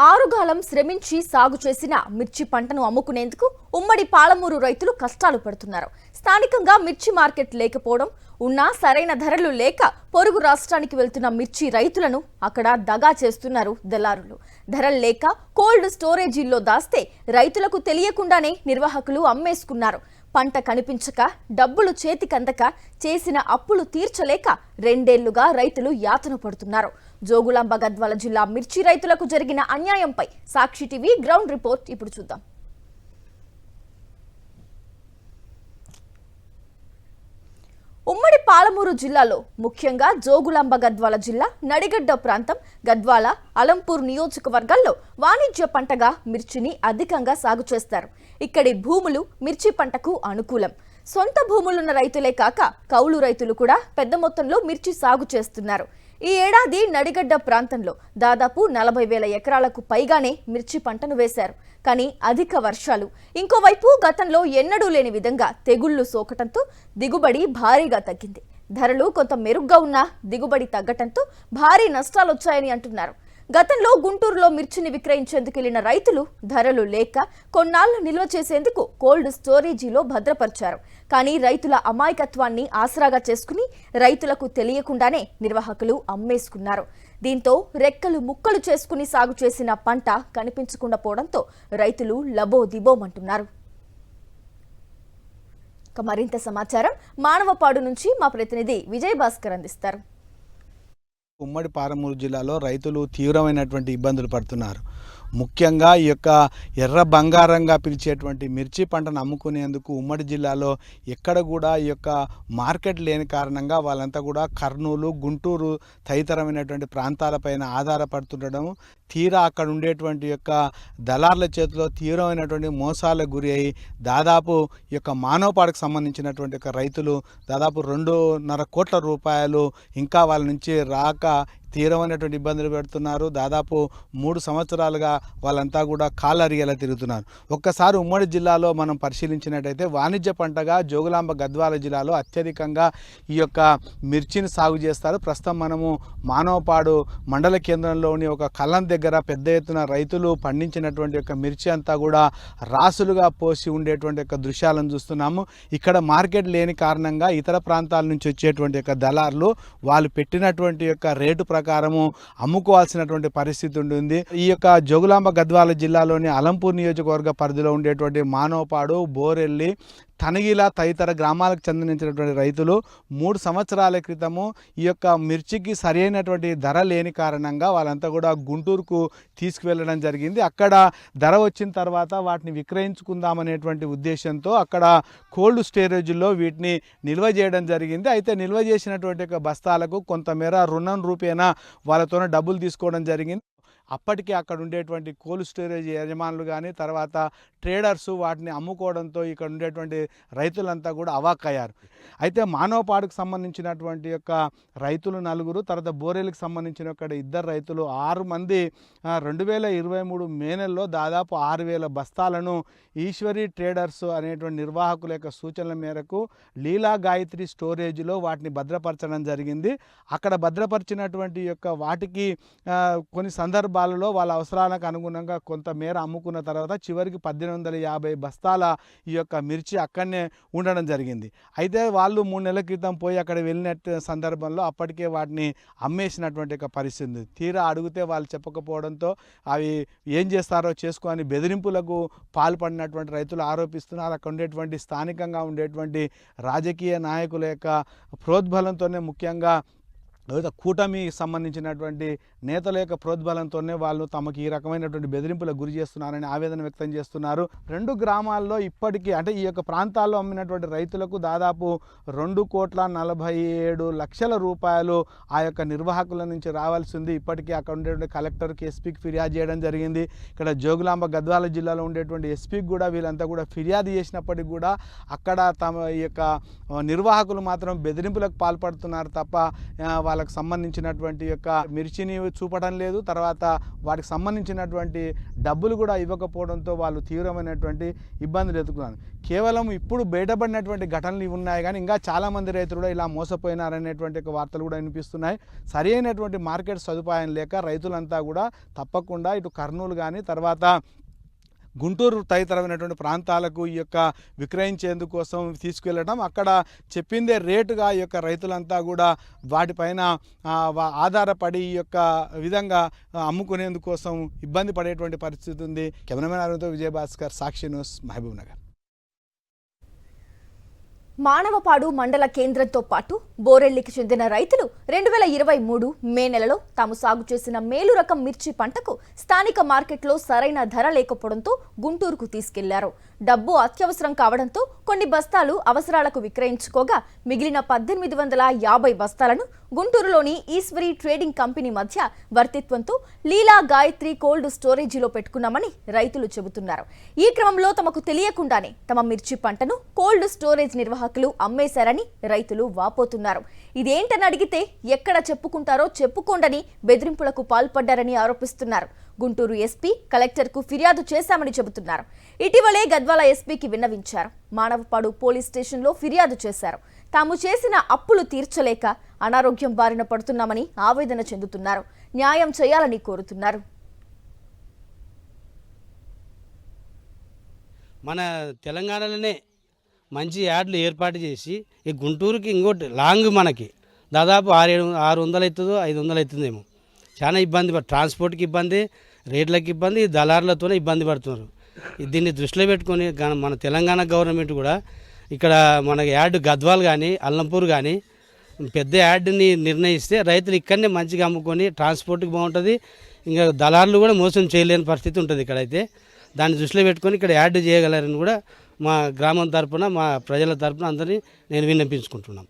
ఆరుగాలం శ్రమించి సాగు చేసిన మిర్చి పంటను అమ్ముకునేందుకు ఉమ్మడి పాలమూరు రైతులు కష్టాలు పడుతున్నారు. స్థానికంగా మిర్చి మార్కెట్ లేకపోవడం, ఉన్నా సరైన ధరలు లేక పొరుగు రాష్ట్రానికి వెళ్తున్న మిర్చి రైతులను అక్కడ దగా చేస్తున్నారు దళారులు. ధరలు లేక కోల్డ్ స్టోరేజీల్లో దాస్తే రైతులకు తెలియకుండానే నిర్వాహకులు అమ్మేసుకున్నారు. పంట కనిపించక, డబ్బులు చేతికందక, చేసిన అప్పులు తీర్చలేక రెండేళ్లుగా రైతులు యాతన పడుతున్నారు. జోగులాంబ గద్వాల జిల్లా మిర్చి రైతులకు జరిగిన అన్యాయంపై సాక్షి టీవీ గ్రౌండ్ రిపోర్ట్ ఇప్పుడు చూద్దాం. ఉమ్మడి పాలమూరు జిల్లాలో ముఖ్యంగా జోగులాంబ గద్వాల జిల్లా నడిగడ్డ ప్రాంతం, గద్వాల, అలంపూర్ నియోజకవర్గాల్లో వాణిజ్య పంటగా మిర్చిని అధికంగా సాగు చేస్తారు. ఇక్కడి భూములు మిర్చి పంటకు అనుకూలం. సొంత భూములున్న రైతులే కాక కౌలు రైతులు కూడా పెద్ద మొత్తంలో మిర్చి సాగు చేస్తున్నారు. ఈ ఏడాది నడిగడ్డ ప్రాంతంలో దాదాపు 40,000 ఎకరాలకు పైగానే మిర్చి పంటను వేశారు. కానీ అధిక వర్షాలు, ఇంకోవైపు గతంలో ఎన్నడూ లేని విధంగా తెగుళ్లు సోకటంతో దిగుబడి భారీగా తగ్గింది. ధరలు కొంత మెరుగ్గా ఉన్నా దిగుబడి తగ్గటంతో భారీ నష్టాలొచ్చాయని అంటున్నారు. గతంలో గుంటూరులో మిర్చిని విక్రయించేందుకు వెళ్లిన రైతులు ధరలు లేక కొన్నాళ్లు నిల్వ చేసేందుకు కోల్డ్ స్టోరేజీలో భద్రపరిచారు. కానీ రైతుల అమాయకత్వాన్ని ఆసరాగా చేసుకుని రైతులకు తెలియకుండానే నిర్వాహకులు అమ్మేసుకున్నారు. దీంతో రెక్కలు ముక్కలు చేసుకుని సాగు చేసిన పంట కనిపించకుండా పోవడంతో రైతులు లబోదిబోమంటున్నారు. మరింత సమాచారం మానవపాడు నుంచి మా ప్రతినిధి విజయ్ భాస్కర్ అందిస్తారు. ఉమ్మడి పాలమూరు జిల్లాలో రైతులు తీవ్రమైనటువంటి ఇబ్బందులు పడుతున్నారు. ముఖ్యంగా ఈ యొక్క ఎర్ర బంగారంగా పిలిచేటువంటి మిర్చి పంటను అమ్ముకునేందుకు ఉమ్మడి జిల్లాలో ఎక్కడ కూడా ఈ యొక్క మార్కెట్ లేని కారణంగా వాళ్ళంతా కూడా కర్నూలు, గుంటూరు తదితరమైనటువంటి ప్రాంతాలపైన ఆధారపడుతుండడం, తీరా అక్కడ ఉండేటువంటి యొక్క దళార్ల చేతిలో తీవ్రమైనటువంటి మోసాలకు గురి అయి దాదాపు ఈ యొక్క మానవపాడుకు సంబంధించినటువంటి యొక్క రైతులు దాదాపు 2.5 కోట్ల రూపాయలు ఇంకా వాళ్ళ నుంచి రాక తీవ్రమైనటువంటి ఇబ్బందులు పెడుతున్నారు. దాదాపు 3 సంవత్సరాలుగా వాళ్ళంతా కూడా కాలరిగేలా తిరుగుతున్నారు. ఒక్కసారి ఉమ్మడి జిల్లాలో మనం పరిశీలించినట్టయితే వాణిజ్య పంటగా జోగులాంబ గద్వాల జిల్లాలో అత్యధికంగా ఈ యొక్క మిర్చిని సాగు చేస్తారు. ప్రస్తుతం మనము మానవపాడు మండల కేంద్రంలోని ఒక కళ్ళం దగ్గర పెద్ద ఎత్తున రైతులు పండించినటువంటి యొక్క మిర్చి అంతా కూడా రాసులుగా పోసి ఉండేటువంటి యొక్క దృశ్యాలను చూస్తున్నాము. ఇక్కడ మార్కెట్ లేని కారణంగా ఇతర ప్రాంతాల నుంచి వచ్చేటువంటి యొక్క దళారులు వాళ్ళు పెట్టినటువంటి యొక్క రేటు ప్రకారము అమ్ముకోవాల్సినటువంటి పరిస్థితి ఉంటుంది. ఈ యొక్క జోగులాంబ గద్వాల జిల్లాలోని అలంపూర్ నియోజకవర్గ పరిధిలో ఉండేటువంటి మానవపాడు, బోరెల్లి, తనగిల తదితర గ్రామాలకు చెందినటువంటి రైతులు 3 సంవత్సరాల క్రితము ఈ యొక్క మిర్చికి సరైనటువంటి ధర లేని కారణంగా వాళ్ళంతా కూడా గుంటూరుకు తీసుకువెళ్ళడం జరిగింది. అక్కడ ధర వచ్చిన తర్వాత వాటిని విక్రయించుకుందామనేటువంటి ఉద్దేశంతో అక్కడ కోల్డ్ స్టోరేజ్లో వీటిని నిల్వ చేయడం జరిగింది. అయితే నిల్వ చేసినటువంటి బస్తాలకు కొంతమేర రుణం రూపేణా వాళ్ళతోనే డబ్బులు తీసుకోవడం జరిగింది. అప్పటికే అక్కడ ఉండేటువంటి కోల్డ్ స్టోరేజ్ యజమానులు కానీ తర్వాత ట్రేడర్స్ వాటిని అమ్ముకోవడంతో ఇక్కడ ఉండేటువంటి రైతులంతా కూడా అవాక్కయ్యారు. అయితే మానవపాడుకు సంబంధించినటువంటి యొక్క రైతులు 4, తర్వాత బోరేలకు సంబంధించిన ఒక 2 రైతులు 6 మంది 2023 మే నెలలో దాదాపు 6,000 బస్తాలను ఈశ్వరి ట్రేడర్స్ అనేటువంటి నిర్వాహకుల యొక్క సూచనల మేరకు లీలా గాయత్రి స్టోరేజ్లో వాటిని భద్రపరచడం జరిగింది. అక్కడ భద్రపరిచినటువంటి యొక్క వాటికి కొన్ని సందర్భాలలో వాళ్ళ అవసరాలకు అనుగుణంగా కొంతమేర అమ్ముకున్న తర్వాత చివరికి 1850 బస్తాల ఈ యొక్క మిర్చి అక్కడనే ఉండడం జరిగింది. అయితే వాళ్ళు 3 నెలల క్రితం పోయి అక్కడ వెళ్ళిన సందర్భంలో అప్పటికే వాటిని అమ్మేసినటువంటి ఒక పరిస్థితి. తీరా అడిగితే వాళ్ళు చెప్పకపోవడంతో అవి ఏం చేస్తారో చేసుకొని బెదిరింపులకు పాల్పడినటువంటి రైతులు ఆరోపిస్తున్నారు. అక్కడ ఉండేటువంటి స్థానికంగా ఉండేటువంటి రాజకీయ నాయకుల యొక్క ప్రోద్బలంతోనే, ముఖ్యంగా కూటమి సంబంధించినటువంటి నేతల యొక్క ప్రోద్బలంతోనే వాళ్ళు తమకు ఈ రకమైనటువంటి బెదిరింపులకు గురి చేస్తున్నారని ఆవేదన వ్యక్తం చేస్తున్నారు. 2 గ్రామాల్లో ఇప్పటికీ అంటే ఈ యొక్క ప్రాంతాల్లో అమ్మినటువంటి రైతులకు దాదాపు 2,47,00,000 రూపాయలు ఆ యొక్క నిర్వాహకుల నుంచి రావాల్సి ఉంది. ఇప్పటికీ అక్కడ ఉండేటువంటి కలెక్టర్కి, ఎస్పీకి ఫిర్యాదు చేయడం జరిగింది. ఇక్కడ జోగులాంబ గద్వాల జిల్లాలో ఉండేటువంటి ఎస్పీకి కూడా వీళ్ళంతా కూడా ఫిర్యాదు చేసినప్పటికీ కూడా అక్కడ తమ ఈ యొక్క నిర్వాహకులు మాత్రం బెదిరింపులకు పాల్పడుతున్నారు తప్ప వాళ్ళకు సంబంధించినటువంటి యొక్క మిర్చిని చూపడం లేదు, తర్వాత వాటికి సంబంధించినటువంటి డబ్బులు కూడా ఇవ్వకపోవడంతో వాళ్ళు తీవ్రమైనటువంటి ఇబ్బందులు ఎదుర్కొన్నారు. కేవలం ఇప్పుడు బయటపడినటువంటి ఘటనలు ఇవి ఉన్నాయి, కానీ ఇంకా చాలామంది రైతులు కూడా ఇలా మోసపోయినారనేటువంటి వార్తలు కూడా వినిపిస్తున్నాయి. సరి అయినటువంటి మార్కెట్ సదుపాయం లేక రైతులంతా కూడా తప్పకుండా ఇటు కర్నూలు కానీ తర్వాత గుంటూరు తదితరమైనటువంటి ప్రాంతాలకు ఈ యొక్క విక్రయించేందుకోసం తీసుకెళ్ళడం, అక్కడ చెప్పిందే రేటుగా ఈ యొక్క రైతులంతా కూడా వాటిపైన ఆధారపడి ఈ యొక్క విధంగా అమ్ముకునేందుకోసం ఇబ్బంది పడేటువంటి పరిస్థితి ఉంది. కెమెరామెన్ అరుణ్తో విజయభాస్కర్, సాక్షి న్యూస్, మహబూబ్ నగర్. మానవపాడు మండల కేంద్రంతో పాటు బోరెల్లికి చెందిన రైతులు 2023 మే నెలలో తాము సాగు చేసిన మేలు రకం మిర్చి పంటకు స్థానిక మార్కెట్లో సరైన ధర లేకపోవడంతో గుంటూరుకు తీసుకెళ్లారు. డబ్బు అత్యవసరం కావడంతో కొన్ని బస్తాలు అవసరాలకు విక్రయించుకోగా మిగిలిన 1850 బస్తాలను గుంటూరులోని ఈశ్వరి ట్రేడింగ్ కంపెనీ మధ్య వర్తిత్వంతో లీలా గాయత్రి కోల్డ్ స్టోరేజీలో పెట్టుకున్నామని రైతులు చెబుతున్నారు. ఈ క్రమంలో తమకు తెలియకుండానే తమ మిర్చి పంటను కోల్డ్ స్టోరేజ్ నిర్వాహకులు అమ్మేశారని రైతులు వాపోతున్నారు. ఇదేంటని అడిగితే ఎక్కడ చెప్పుకుంటారో చెప్పుకోండని బెదిరింపులకు పాల్పడ్డారని ఆరోపిస్తున్నారు. గుంటూరు ఎస్పీ కలెక్టర్కు ఫిర్యాదు చేశామని చెబుతున్నారు. ఇటీవలే గద్వాల ఎస్పీకి విన్నవించారు. మానవపాడు పోలీస్ స్టేషన్లో ఫిర్యాదు చేశారు. తాము చేసిన అప్పులు తీర్చలేక అనారోగ్యం బారిన పడుతున్నామని ఆవేదన చెందుతున్నారు. న్యాయం చేయాలని కోరుతున్నారు. మన తెలంగాణలోనే మంచి యార్డులు ఏర్పాటు చేసి ఈ గుంటూరుకి ఇంకోటి లాంగ్ మనకి దాదాపు 600 అవుతుందో 500 అవుతుందేమో. చాలా ఇబ్బంది ట్రాన్స్పోర్ట్కి ఇబ్బంది, రేట్లకి ఇబ్బంది, దళారులతోనే ఇబ్బంది పడుతున్నారు. దీన్ని దృష్టిలో పెట్టుకొని మన తెలంగాణ గవర్నమెంట్ కూడా ఇక్కడ మన యార్డు గద్వాల్ కానీ అల్లంపూర్ కానీ పెద్ద యార్డుని నిర్ణయిస్తే రైతులు ఇక్కడనే మంచిగా అమ్ముకొని ట్రాన్స్పోర్ట్కి బాగుంటుంది. ఇంకా దళారులు కూడా మోసం చేయలేని పరిస్థితి ఉంటుంది ఇక్కడైతే. దాన్ని దృష్టిలో పెట్టుకొని ఇక్కడ యార్డు చేయగలరని కూడా మా గ్రామం తరపున మా ప్రజల తరపున అందరినీ నేను విన్నపించుకుంటున్నాను.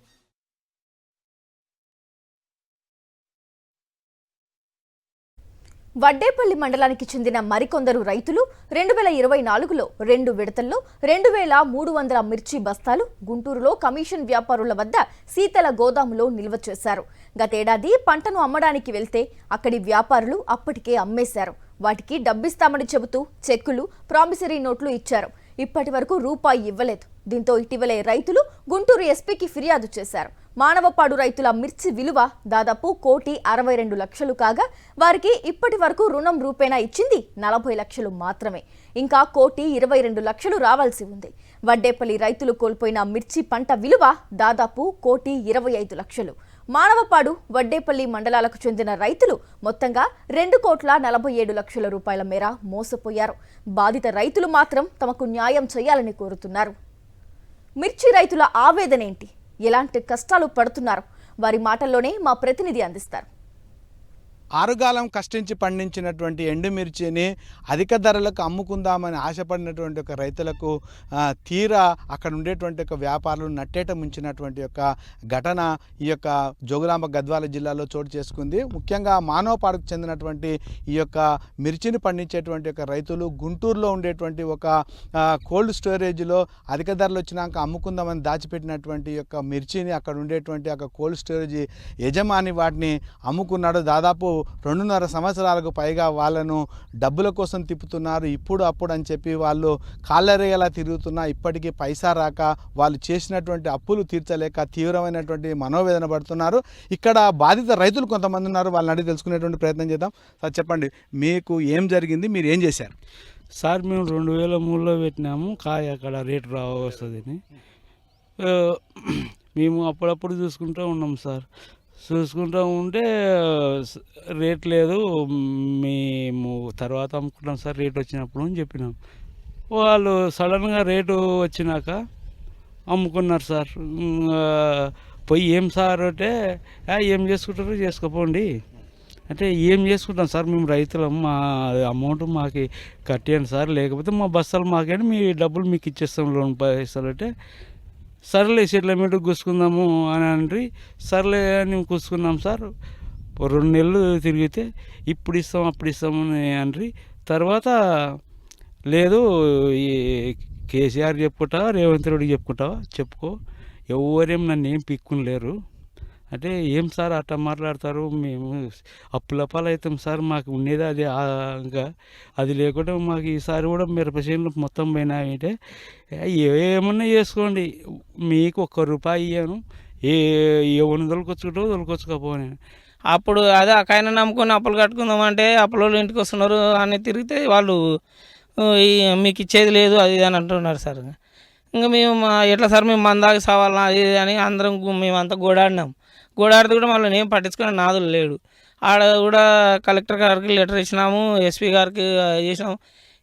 వడ్డేపల్లి మండలానికి చెందిన మరికొందరు రైతులు 2024లో 2 విడతల్లో 2300 మిర్చి బస్తాలు గుంటూరులో కమిషన్ వ్యాపారుల వద్ద శీతల గోదాములో నిల్వ చేశారు. గతేడాది పంటను అమ్మడానికి వెళ్తే అక్కడి వ్యాపారులు అప్పటికే అమ్మేశారు. వాటికి డబ్బిస్తామని చెబుతూ చెక్కులు, ప్రామిసరీ నోట్లు ఇచ్చారు. ఇప్పటి వరకు రూపాయి ఇవ్వలేదు. దీంతో ఇటీవలే రైతులు గుంటూరు ఎస్పీకి ఫిర్యాదు చేశారు. మానవపాడు రైతుల మిర్చి విలువ దాదాపు 1,62 లక్షలు కాగా వారికి ఇప్పటి వరకు రుణం రూపేణా ఇచ్చింది 40 లక్షలు మాత్రమే. ఇంకా 1,22 లక్షలు రావాల్సి ఉంది. వడ్డేపల్లి రైతులు కోల్పోయిన మిర్చి పంట విలువ దాదాపు 1,25 లక్షలు. మానవపాడు, వడ్డేపల్లి మండలాలకు చెందిన రైతులు మొత్తంగా 2,47 లక్షల రూపాయల మేర మోసపోయారు. బాధిత రైతులు మాత్రం తమకు న్యాయం చేయాలని కోరుతున్నారు. మిర్చి రైతుల ఆవేదనేంటి, ఎలాంటి కష్టాలు పడుతున్నారు, వారి మాటల్లోనే మా ప్రతినిధి అందిస్తారు. ఆరుగాలం కష్టించి పండించినటువంటి ఎండుమిర్చిని అధిక ధరలకు అమ్ముకుందామని ఆశపడినటువంటి ఒక రైతులకు తీరా అక్కడ ఉండేటువంటి ఒక వ్యాపారులు నట్టేట ముంచినటువంటి యొక్క ఘటన ఈ యొక్క జోగులాంబ గద్వాల జిల్లాలో చోటు చేసుకుంది. ముఖ్యంగా మానవపాడుకు చెందినటువంటి ఈ యొక్క మిర్చిని పండించేటువంటి ఒక రైతులు గుంటూరులో ఉండేటువంటి ఒక కోల్డ్ స్టోరేజ్లో అధిక ధరలు వచ్చినాక అమ్ముకుందామని దాచిపెట్టినటువంటి యొక్క మిర్చిని అక్కడ ఉండేటువంటి ఒక కోల్డ్ స్టోరేజ్ యజమాని వాటిని అమ్ముకున్నాడు. దాదాపు 2.5 సంవత్సరాలకు పైగా వాళ్ళను డబ్బుల కోసం తిప్పుతున్నారు. ఇప్పుడు అప్పుడు అని చెప్పి వాళ్ళు కాళ్ళరేగలా తిరుగుతున్నా ఇప్పటికీ పైసా రాక వాళ్ళు చేసినటువంటి అప్పులు తీర్చలేక తీవ్రమైనటువంటి మనోవేదన పడుతున్నారు. ఇక్కడ బాధిత రైతులు కొంతమంది ఉన్నారు, వాళ్ళని అడిగి తెలుసుకునేటువంటి ప్రయత్నం చేద్దాం. సార్ చెప్పండి, మీకు ఏం జరిగింది, మీరు ఏం చేశారు? సార్ మేము 2003లో పెట్టినాము కాయ అక్కడ రేటు వస్తుందని మేము అప్పుడప్పుడు చూసుకుంటూ ఉన్నాం సార్. చూసుకుంటూ ఉంటే రేట్ లేదు, మేము తర్వాత అమ్ముకుంటాం సార్ రేట్ వచ్చినప్పుడు అని చెప్పినాం. వాళ్ళు సడన్గా రేటు వచ్చినాక అమ్ముకున్నారు సార్. పోయి ఏం సార్ అంటే ఏం చేసుకుంటారో చేసుకోపోండి అంటే ఏం చేసుకుంటాం సార్, మేము రైతులం, మా అమౌంట్ మాకు కట్టేయండి సార్, లేకపోతే మా బస్తాలు మాకేంటి, మీ డబ్బులు మీకు ఇచ్చేస్తాం లోన్ పైసలు అంటే సర్లే సెటిల్మెంట్ కూసుకుందాము అని అంటే సర్లే అని కూసుకున్నాం సార్. 2 నెలలు తిరిగితే ఇప్పుడు ఇస్తాం అప్పుడు ఇస్తామని అండ్రి. తర్వాత లేదు ఈ కేసీఆర్ చెప్పుకుంటావా రేవంత్ రెడ్డికి చెప్పుకుంటావా చెప్పుకో, ఎవరేం నన్ను ఏం పిక్కుని లేరు అంటే ఏం సార్ అట్లా మాట్లాడతారు, మేము అప్పులపాలు అవుతాం సార్, మాకు ఉండేది అది ఇంకా అది లేకుండా మాకు ఈసారి కూడా మిరప చేనులు మొత్తం పోయినాయంటే ఏమన్నా చేసుకోండి, మీకు ₹1 ఇయ్యను, ఎవరిని తొలకొచ్చుకోపోని. అప్పుడు అదే అకాయన నమ్ముకొని అప్పులు కట్టుకుందామంటే అప్పుల వాళ్ళు ఇంటికి వస్తున్నారు అని తిరిగితే వాళ్ళు మీకు ఇచ్చేది లేదు అది ఇది అని అంటున్నారు సార్. ఇంకా మేము ఎట్లా సార్ మేము మందాకి సవాలా అది ఇది అని అందరం మేమంతా గోడాడినాం. గోడాడితే కూడా మళ్ళీ ఏం పట్టించుకునే నాదులు లేడు. ఆడ కూడా కలెక్టర్ గారికి లెటర్ ఇచ్చినాము, ఎస్పీ గారికి చేసినాము.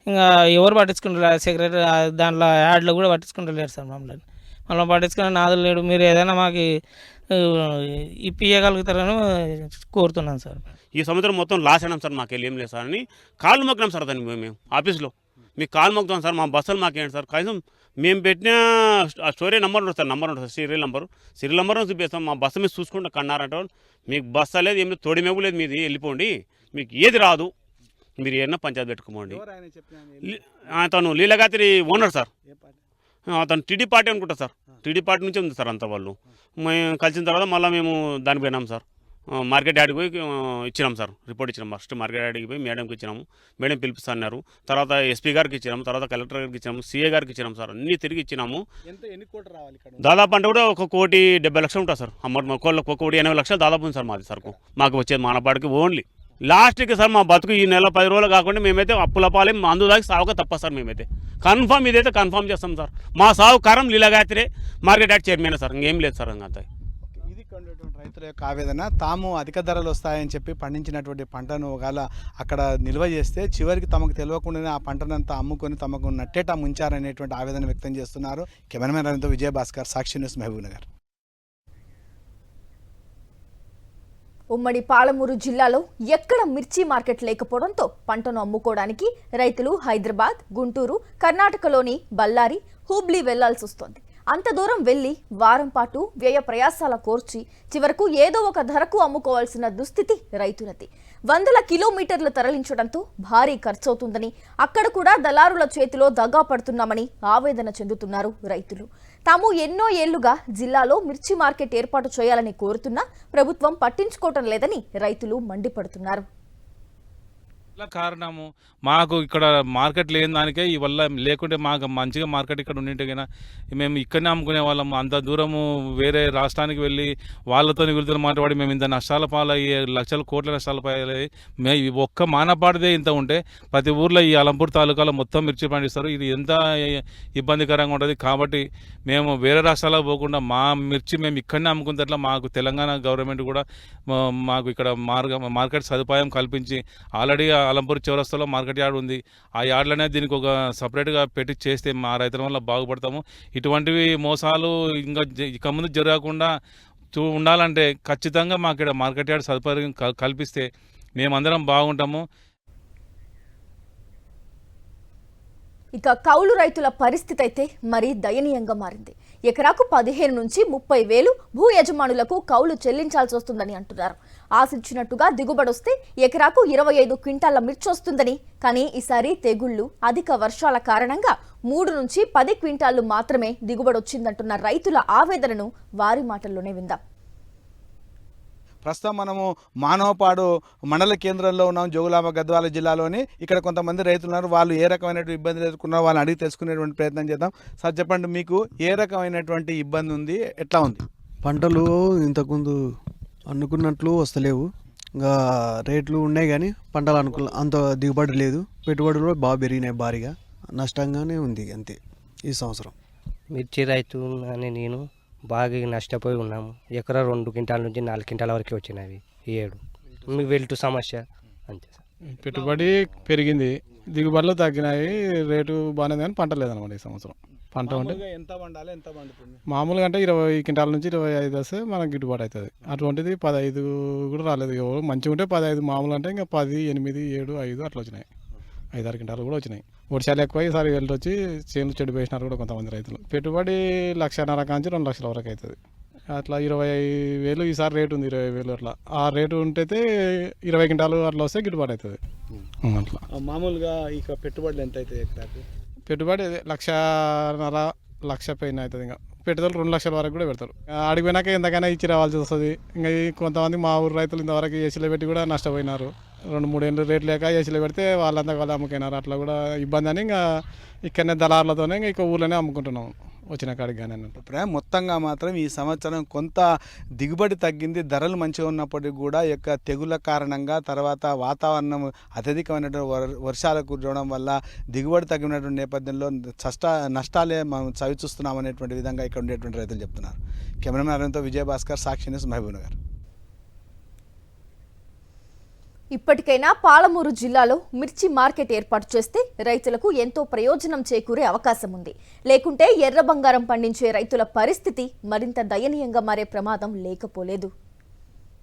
ఇంకా ఎవరు పట్టించుకుంటారు, సెక్రటరీ దాంట్లో యాడ్లో కూడా పట్టించుకుంటలేరు సార్ మమ్మల్ని పట్టించుకునే నాదులు లేడు. మీరు ఏదైనా మాకు ఇప్పియగలుగుతారని కోరుతున్నాను సార్. ఈ సంవత్సరం మొత్తం లాస్ అయినాం సార్, మాకు ఏం లేదు సార్ అని కాళ్ళు మొక్కినాం సార్. దాన్ని మేము ఆఫీస్లో మీకు కాళ్ళు మొక్కుతాం సార్, మా బస్సులు మాకేంటి సార్, కనీసం మేము పెట్టిన స్టోరీ నెంబర్ ఉంటుంది సార్, నెంబర్ ఉంటుంది, సీరియల్ నెంబర్ చూపిస్తాం. మా బస్సు మీద చూసుకుంటే కన్నారంటే మీకు బస్సు లేదు, ఏమి తోడి మెగు లేదు, మీది వెళ్ళిపోండి, మీకు ఏది రాదు, మీరు ఏదైనా పంచాయతీ పెట్టుకోమండి. అతను లీలగాత్రి ఓనర్ సార్, అతను టీడీ పార్టీ అనుకుంటా సార్, టీడీ పార్టీ నుంచి ఉంది సార్ అంతా. వాళ్ళు మేము కలిసిన తర్వాత మళ్ళీ మేము దానికి పోయినాం సార్, మార్కెట్ యార్డ్కి పోయి ఇచ్చినాం సార్, రిపోర్ట్ ఇచ్చినాం. ఫస్ట్ మార్కెట్ యార్డ్కి పోయి మేడంకి ఇచ్చినాము, మేడం పిలిపిస్తా అన్నారు. తర్వాత ఎస్పీ గారికి ఇచ్చినాము, తర్వాత కలెక్టర్ గారికి ఇచ్చినాము, సీఏ గారికి ఇచ్చినాము సార్, అన్నీ తిరిగి ఇచ్చినాము. దాదాపు అంటే కూడా 1,70,00,000 ఉంటుంది సార్. అమౌంట్ 1,80,00,000 దాదాపు ఉంది సార్ మాది సరుకు మాకు వచ్చేది మానపాడికి ఓన్లీ. లాస్ట్కి సార్ మా బతుకు ఈ నెల 10 రోజులు కాకుండా మేమైతే అప్పుల పాలే మందు దాకా సావుగా తప్ప సార్. మేమైతే కన్ఫామ్ ఇదైతే కన్ఫామ్ చేస్తాం సార్. మా సాగు కారం లీలాగాత్రే మార్కెట్ యార్డ్ చైర్మన్ సార్, ఇంకేం లేదు సార్. అంతా ఇది రైతుల యొక్క ఆవేదన. తాము అధిక ధరలు వస్తాయని చెప్పి పండించినటువంటి పంటను ఒకవేళ అక్కడ నిల్వ చేస్తే చివరికి తమకు తెలియకుండానే ఆ పంటనంతా అమ్ముకొని తమకు నట్టేటా ముంచారనేటువంటి ఆవేదన వ్యక్తం చేస్తున్నారు. కెమెరామెన్ రవితో విజయభాస్కర్, సాక్షి న్యూస్, మహబూబ్ నగర్. ఉమ్మడి పాలమూరు జిల్లాలో ఎక్కడ మిర్చి మార్కెట్ లేకపోవడంతో పంటను అమ్ముకోవడానికి రైతులు హైదరాబాద్, గుంటూరు, కర్ణాటకలోని బళ్ళారి, హూబ్లీ వెళ్లాల్సి వస్తోంది. అంత దూరం వెళ్లి వారం పాటు వ్యయ ప్రయాసాల కోర్చి చివరకు ఏదో ఒక ధరకు అమ్ముకోవాల్సిన దుస్థితి రైతులది. 100 కిలోమీటర్లు తరలించడంతో భారీ ఖర్చవుతుందని, అక్కడ కూడా దళారుల చేతిలో దగా పడుతున్నామని ఆవేదన చెందుతున్నారు రైతులు. తాము ఎన్నో ఏళ్లుగా జిల్లాలో మిర్చి మార్కెట్ ఏర్పాటు చేయాలని కోరుతున్నా ప్రభుత్వం పట్టించుకోవటం లేదని రైతులు మండిపడుతున్నారు. కారణము మాకు ఇక్కడ మార్కెట్ లేని దానికే ఈ వల్ల, లేకుంటే మాకు మంచిగా మార్కెట్ ఇక్కడ ఉండింటే కన్నా మేము ఇక్కడనే అమ్ముకునే వాళ్ళము. అంత దూరము వేరే రాష్ట్రానికి వెళ్ళి వాళ్ళతో వీళ్ళతో మాట్లాడి మేము ఇంత నష్టాల పాలయ్యే, లక్షల కోట్ల నష్టాల పాలయ్యి ఒక్క మానపాడిదే ఇంత ఉంటే ప్రతి ఊర్లో ఈ అలంపూర్ తాలూకాలో మొత్తం మిర్చి పండిస్తారు. ఇది ఎంత ఇబ్బందికరంగా ఉంటుంది. కాబట్టి మేము వేరే రాష్ట్రాలకు పోకుండా మా మిర్చి మేము ఇక్కడనే అమ్ముకునేట్లా మాకు తెలంగాణ గవర్నమెంట్ కూడా మాకు ఇక్కడ మార్కెట్ సదుపాయం కల్పించి, ఆల్రెడీ అలంపూర్ చౌరస్తాలో మార్కెట్ యార్డ్ ఉంది, ఆ యార్డ్లోనే దీనికి ఒక సపరేట్గా పెట్టి చేస్తే మా రైతుల వల్ల బాగుపడతాము. ఇటువంటివి మోసాలు ఇంకా ఇక ముందు జరగకుండా ఉండాలంటే ఖచ్చితంగా మాకు ఇక్కడ మార్కెట్ యార్డ్ సదుపాయం కల్పిస్తే మేమందరం బాగుంటాము. ఇక కౌలు రైతుల పరిస్థితి అయితే మరీ దయనీయంగా మారింది. ఎకరాకు 15 నుంచి 30 వేలు భూ యజమానులకు కౌలు చెల్లించాల్సి వస్తుందని అంటున్నారు. ఆశించినట్టుగా దిగుబడొస్తే ఎకరాకు 25 క్వింటాల మిర్చి వస్తుందని, కానీ ఈసారి తెగుళ్లు, అధిక వర్షాల కారణంగా 3 నుంచి 10 క్వింటాళ్లు మాత్రమే దిగుబడొచ్చిందంటున్న రైతుల ఆవేదనను వారి మాటల్లోనే విందాం. ప్రస్తుతం మనము మానవపాడు మండల కేంద్రంలో ఉన్నాం, జోగులాంబ గద్వాల జిల్లాలోని. ఇక్కడ కొంతమంది రైతులు ఉన్నారు, వాళ్ళు ఏ రకమైనటువంటి ఇబ్బందులు ఎదుర్కొన్నారో వాళ్ళని అడిగి తెలుసుకునేటువంటి ప్రయత్నం చేద్దాం. సార్ చెప్పండి, మీకు ఏ రకమైనటువంటి ఇబ్బంది ఉంది, ఎట్లా ఉంది? పంటలు ఇంతకుముందు అనుకున్నట్లు వస్తలేవు, ఇంకా రేట్లు ఉన్నాయి కానీ పంటలు అంత దిగుబడి లేదు. పెట్టుబడులు బాగా పెరిగినాయి, భారీగా నష్టంగానే ఉంది అంతే ఈ సంవత్సరం. మిర్చి రైతు అని నేను బాగా నష్టపోయి ఉన్నాము. ఎకరా 2 క్వింటాల నుంచి 4 క్వింటాల వరకు వచ్చినవి ఈ ఏడు. మీకు వెళ్తూ సమస్య అంతే సార్. పెట్టుబడి పెరిగింది, దిగుబడులు తగ్గినాయి, రేటు బాగానే కానీ పంట లేదన్నమాట ఈ సంవత్సరం. పంట అంటే ఎంత పండాలి, ఎంత పండుతుంది? మామూలుగా అంటే 20 క్వింటాల నుంచి 25 వస్తే మనకు గిట్టుబాటు అవుతుంది. అటువంటిది 15 కూడా రాలేదు. మంచిగా ఉంటే 15, మామూలు అంటే ఇంకా 10, 8, 7, 5 అట్లా వచ్చినాయి. 5-6 క్వింటాలు కూడా వచ్చినాయి. వర్షాలు ఎక్కువ ఈసారి వెళ్ళి వచ్చి చేనులు చెడు వేసినారు కూడా కొంతమంది రైతులు. పెట్టుబడి 1,50,000 కాంచి 2 లక్షల వరకు అవుతుంది. అట్లా 25,000 ఈసారి రేటు ఉంది, 20,000 అట్లా. ఆ రేటు ఉంటే 20 క్వింటాలు అట్లా వస్తే గిట్టుబాటు అవుతుంది. అట్లా మామూలుగా ఇక పెట్టుబడులు ఎంత అవుతుంది ఎకరాకు? పెట్టుబడి 1,50,000 1,00,000 పైన అవుతుంది. ఇంకా పెట్టేదాళ్ళు 2 లక్షల వరకు కూడా పెడతారు. ఆడికి పోయినాక ఎంతకైనా ఇచ్చి రావాల్సి వస్తుంది. ఇంకా కొంతమంది మా ఊరు రైతులు ఇంతవరకు ఏసీలో పెట్టి కూడా నష్టపోయినారు. 2-3 ఏళ్ళు రేట్ లేక ఏసీలో పెడితే వాళ్ళంతా వాళ్ళు అమ్ముకున్నారు. అట్లా కూడా ఇబ్బంది అని ఇంకా ఇక్కడనే దళారులతోనే ఇంకా ఊర్లోనే అమ్ముకుంటున్నాం వచ్చిన కాడికి కానీ అన్నట్టు. ఇప్పుడు మొత్తంగా మాత్రం ఈ సంవత్సరం కొంత దిగుబడి తగ్గింది. ధరలు మంచిగా ఉన్నప్పటికీ కూడా ఈ యొక్క తెగుల కారణంగా తర్వాత వాతావరణం అత్యధికమైనటువంటి వర్షాలు కురవడం వల్ల దిగుబడి తగ్గినటువంటి నేపథ్యంలో నష్టాలే మనం చవి చూస్తున్నాం అనేటువంటి విధంగా ఇక్కడ ఉండేటువంటి రైతులు చెప్తున్నారు. కెమెరామెన్ అరవింద్తో విజయభాస్కర్, సాక్షి న్యూస్, మహబూబ్నగర్. ఇప్పటికైనా పాలమూరు జిల్లాలో మిర్చి మార్కెట్ ఏర్పాటు చేస్తే రైతులకు ఎంతో ప్రయోజనం చేకూరే అవకాశం ఉంది. లేకుంటే ఎర్ర బంగారం పండించే రైతుల పరిస్థితి మరింత దయనీయంగా మారే ప్రమాదం లేకపోలేదు.